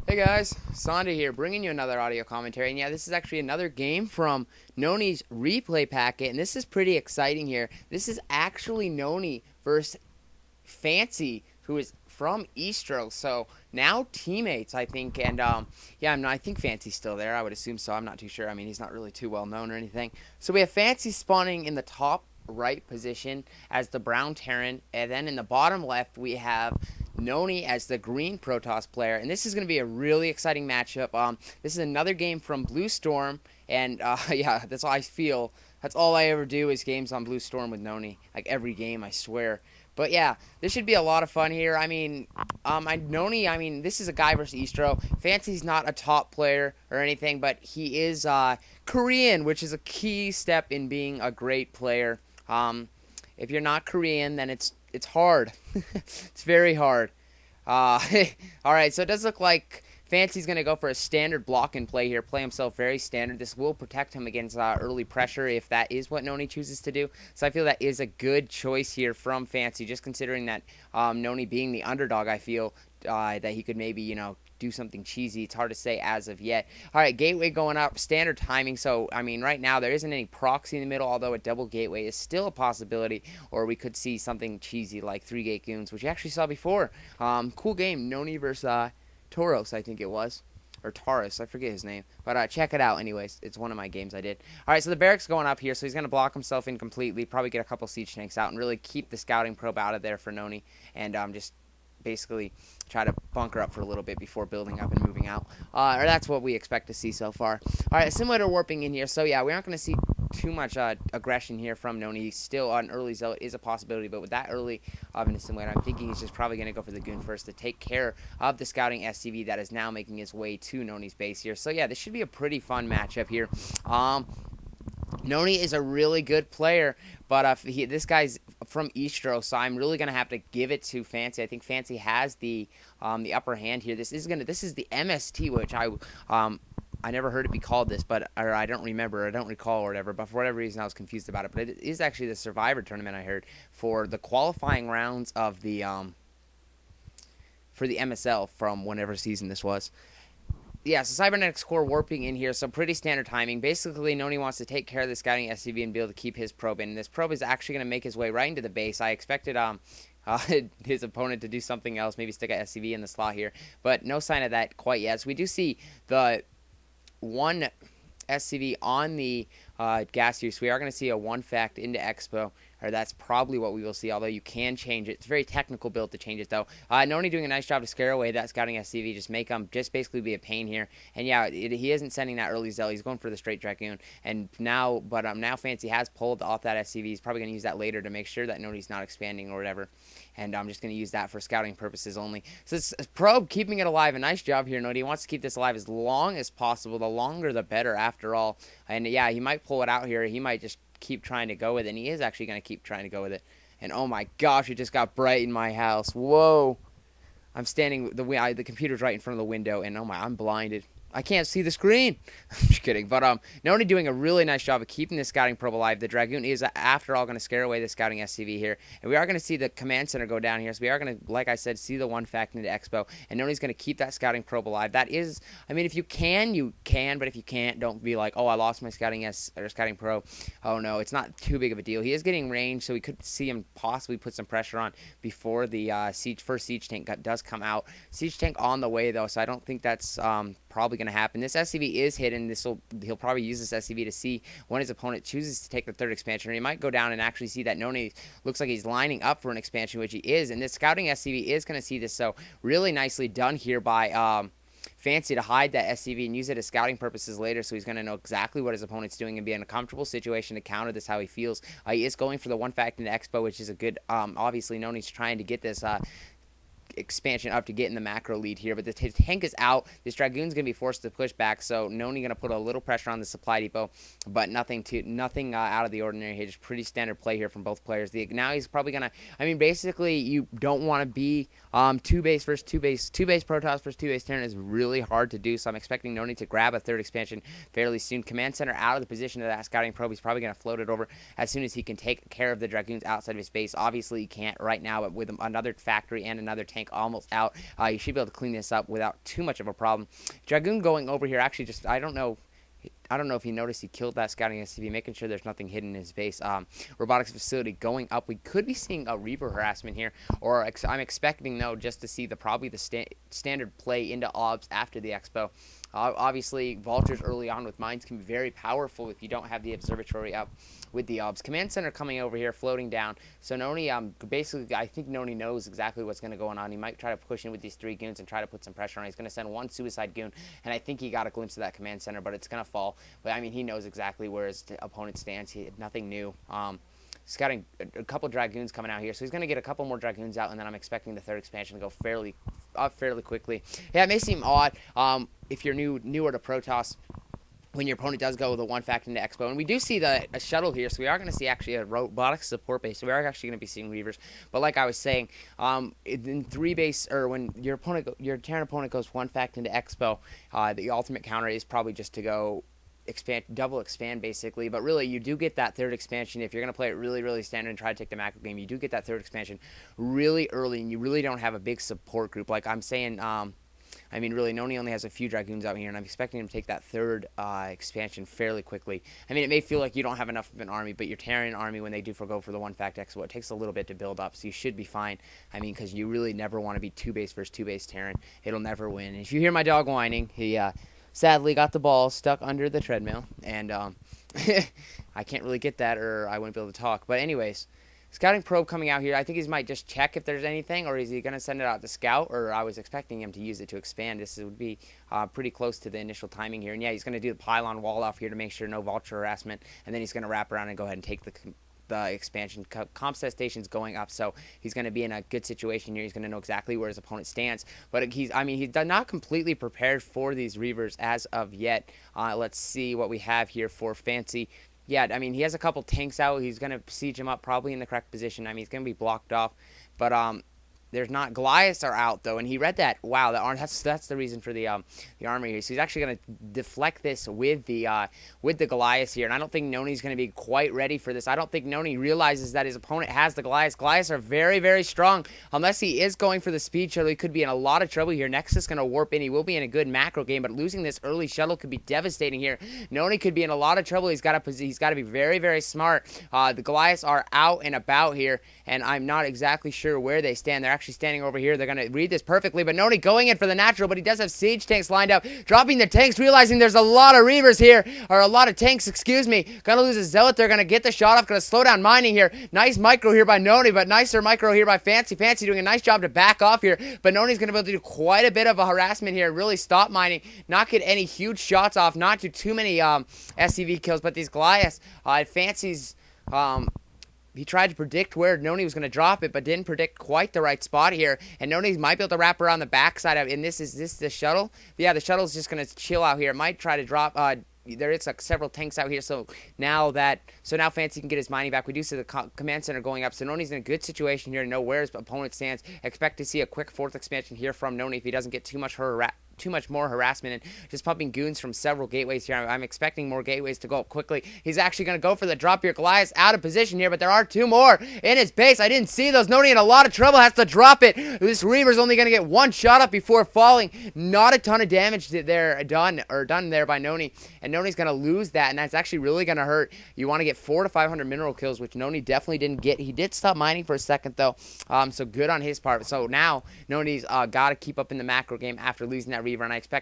Hey guys, Sonda here, bringing you another audio commentary. And yeah, this is actually another game from Nony's replay packet, and this is pretty exciting here. This is actually Nony versus Fancy, who is from Eastro. So now teammates, I think. And yeah, I think Fancy's still there. I would assume so. I'm not too sure. I mean, he's not really too well known or anything. So we have Fancy spawning in the top right position as the brown Terran, and then in the bottom left we have Nony as the green Protoss player, and this is going to be a really exciting matchup. This is another game from Bluestorm, and yeah, that's all I feel. That's all I ever do is games on Bluestorm with Nony, like every game, I swear. But yeah, this should be a lot of fun here. I mean, Nony. I mean, this is a guy versus Eastro. Fancy's not a top player or anything, but he is Korean, which is a key step in being a great player. If you're not Korean, then it's hard. It's very hard. Uh, all right, so it does look like Fancy's going to go for a standard block and play here, play himself very standard. This will protect him against early pressure if that is what Nony chooses to do. So I feel that is a good choice here from Fancy, just considering that Nony being the underdog, I feel that he could maybe, do something cheesy. It's hard to say as of yet. All right, gateway going up, standard timing. So, I mean, right now there isn't any proxy in the middle, although a double gateway is still a possibility, or we could see something cheesy like 3-gate goons, which you actually saw before. Cool game, Nony versus Toros, I think it was. Or Taurus, I forget his name. But check it out anyways. It's one of my games I did. Alright, so the barracks going up here, so he's going to block himself in completely, probably get a couple siege tanks out, and really keep the scouting probe out of there for Nony, and just basically try to bunker up for a little bit before building up and moving out. Or that's what we expect to see so far. Alright, simulator warping in here, so yeah, we aren't going to see too much aggression here from Nony. Still an early zealot is a possibility, but with that early in the simulator, I'm thinking he's just probably going to go for the goon first to take care of the scouting SCV that is now making his way to Nony's base here. So yeah, this should be a pretty fun matchup here. Nony is a really good player, but this guy's from Eastro, so I'm really gonna have to give it to Fancy. I think Fancy has the upper hand here. This is the MST, which I never heard it be called this, but or I don't remember, I don't recall or whatever. But for whatever reason, I was confused about it. But it is actually the Survivor tournament I heard for the qualifying rounds of the for the MSL from whenever season this was. Yeah, so Cybernetics Core warping in here, so pretty standard timing. Basically, Nony wants to take care of the scouting SCV and be able to keep his probe in. And this probe is actually going to make his way right into the base. I expected his opponent to do something else, maybe stick a SCV in the slot here, but no sign of that quite yet. So we do see the one SCV on the gas here, so we are going to see a one fact into Expo, or that's probably what we will see, although you can change it. It's a very technical build to change it, though. Nony doing a nice job to scare away that scouting SCV, just basically be a pain here. And yeah, he isn't sending that early Zell. He's going for the straight Dragoon. And now Fancy has pulled off that SCV. He's probably going to use that later to make sure that Nony's not expanding or whatever. And I'm just going to use that for scouting purposes only. So this probe keeping it alive. A nice job here, Nony. He wants to keep this alive as long as possible. The longer, the better, after all. And yeah, he might pull it out here. He might just keep trying to go with it, and he is actually going to keep trying to go with it. And oh my gosh, it just got bright in my house. Whoa. I'm standing, the computer's right in front of the window, and oh my, I'm blinded. I can't see the screen. I'm just kidding. But Nony doing a really nice job of keeping the scouting probe alive. The Dragoon is, after all, going to scare away the scouting SCV here. And we are going to see the command center go down here. So we are going to, like I said, see the one fact into Expo. And Nony's going to keep that scouting probe alive. That is, I mean, if you can, you can. But if you can't, don't be like, oh, I lost my scouting probe. Oh, no, it's not too big of a deal. He is getting range, so we could see him possibly put some pressure on before the first siege tank does come out. Siege tank on the way, though, so I don't think that's probably going to happen. This SCV is hidden. He'll probably use this SCV to see when his opponent chooses to take the third expansion. Or he might go down and actually see that Nony looks like he's lining up for an expansion, which he is. And this scouting SCV is going to see this. So really nicely done here by Fancy to hide that SCV and use it as scouting purposes later, so he's going to know exactly what his opponent's doing and be in a comfortable situation to counter this how he feels. He is going for the one fact into Expo, which is a good, obviously Nony's trying to get this expansion up to get in the macro lead here, but the tank is out. This Dragoon's going to be forced to push back, so Nony going to put a little pressure on the supply depot, but nothing out of the ordinary here. Just pretty standard play here from both players. Now he's probably going to, I mean, basically you don't want to be two base versus two base Protoss versus two base Terran is really hard to do, so I'm expecting Nony to grab a third expansion fairly soon. Command center out of the position of that scouting probe. He's probably going to float it over as soon as he can take care of the Dragoons outside of his base. Obviously he can't right now, but with another factory and another tank tank almost out. You should be able to clean this up without too much of a problem. Dragoon going over here, actually just, I don't know if he noticed he killed that scouting SCV, making sure there's nothing hidden in his base. Robotics facility going up. We could be seeing a Reaper harassment here, or I'm expecting, though, just to see probably the standard play into OBS after the expo. Obviously, Vultures early on with mines can be very powerful if you don't have the observatory up with the OBS. Command center coming over here, floating down. So Nony, basically, I think Nony knows exactly what's going to go on. He might try to push in with these 3 goons and try to put some pressure on. He's going to send 1 suicide goon, and I think he got a glimpse of that command center, but it's going to fall. But, I mean, he knows exactly where his opponent stands. Nothing new. Scouting a couple Dragoons coming out here, so he's going to get a couple more Dragoons out, and then I'm expecting the 3rd expansion to go fairly quickly. Yeah, it may seem odd if you're newer to Protoss, when your opponent does go with a 1 fact into Expo. And we do see a shuttle here, so we are going to see actually a robotics support base. So we are actually going to be seeing Reavers. But like I was saying, in 3 base, or when your Terran opponent goes 1 fact into Expo, the ultimate counter is probably just to go double expand basically. But really, you do get that 3rd expansion if you're going to play it really, really standard and try to take the macro game. You do get that 3rd expansion really early, and you really don't have a big support group. Like I'm saying, I mean, really, Nony only has a few Dragoons out here, and I'm expecting him to take that 3rd expansion fairly quickly. I mean, it may feel like you don't have enough of an army, but your Terran army, when they do go for the 1 fact expo, it takes a little bit to build up, so you should be fine. I mean, because you really never want to be 2 base versus 2 base Terran. It'll never win. And if you hear my dog whining, he sadly got the ball stuck under the treadmill, and I can't really get that, or I wouldn't be able to talk. But anyways, scouting probe coming out here. I think he might just check if there's anything, or is he going to send it out to scout, or I was expecting him to use it to expand. This would be pretty close to the initial timing here. And yeah, he's going to do the pylon wall off here to make sure no vulture harassment, and then he's going to wrap around and go ahead and take the expansion. Comset station's going up, so he's going to be in a good situation here. He's going to know exactly where his opponent stands. But he's not completely prepared for these Reavers as of yet. Let's see what we have here for Fancy. Yeah, I mean, he has a couple tanks out. He's going to siege him up probably in the correct position. I mean, he's going to be blocked off. But there's not. Goliaths are out, though, and he read that. Wow, that's the reason for the armor here. So he's actually going to deflect this with the Goliaths here. And I don't think Nony's going to be quite ready for this. I don't think Nony realizes that his opponent has the Goliaths. Goliaths are very, very strong. Unless he is going for the speed shuttle, he could be in a lot of trouble here. Nexus going to warp in. He will be in a good macro game, but losing this early shuttle could be devastating here. Nony could be in a lot of trouble. He's got to be very, very smart. The Goliaths are out and about here, and I'm not exactly sure where they stand. They're actually standing over here. They're going to read this perfectly, but Nony going in for the natural, but he does have siege tanks lined up, dropping the tanks, realizing there's a lot of Reavers here, or a lot of tanks, excuse me. Gonna lose a Zealot. They're going to get the shot off, going to slow down mining here. Nice micro here by Nony, but nicer micro here by Fancy. Fancy doing a nice job to back off here, but Nony's going to be able to do quite a bit of a harassment here, really stop mining, not get any huge shots off, not do too many SCV kills, but these Goliaths, Fancy's, he tried to predict where Nony was going to drop it, but didn't predict quite the right spot here. And Nony might be able to wrap around the backside of it. And is this the shuttle? Yeah, the shuttle's just going to chill out here. It might try to drop. There is several tanks out here, so now Fancy can get his mining back. We do see the command center going up, so Nony's in a good situation here to know where his opponent stands. Expect to see a quick 4th expansion here from Nony if he doesn't get too much more harassment and just pumping goons from several gateways here. I'm expecting more gateways to go up quickly. He's actually going to go for the drop here. Goliath's out of position here, but there are 2 more in his base. I didn't see those. Nony in a lot of trouble, has to drop it. This Reaver's only going to get 1 shot up before falling. Not a ton of damage there done there by Nony, and Nony's going to lose that, and that's actually really going to hurt. You want to get 400 to 500 mineral kills, which Nony definitely didn't get. He did stop mining for a second, though, so good on his part. So now Nony's got to keep up in the macro game after losing that Reaver, and I expect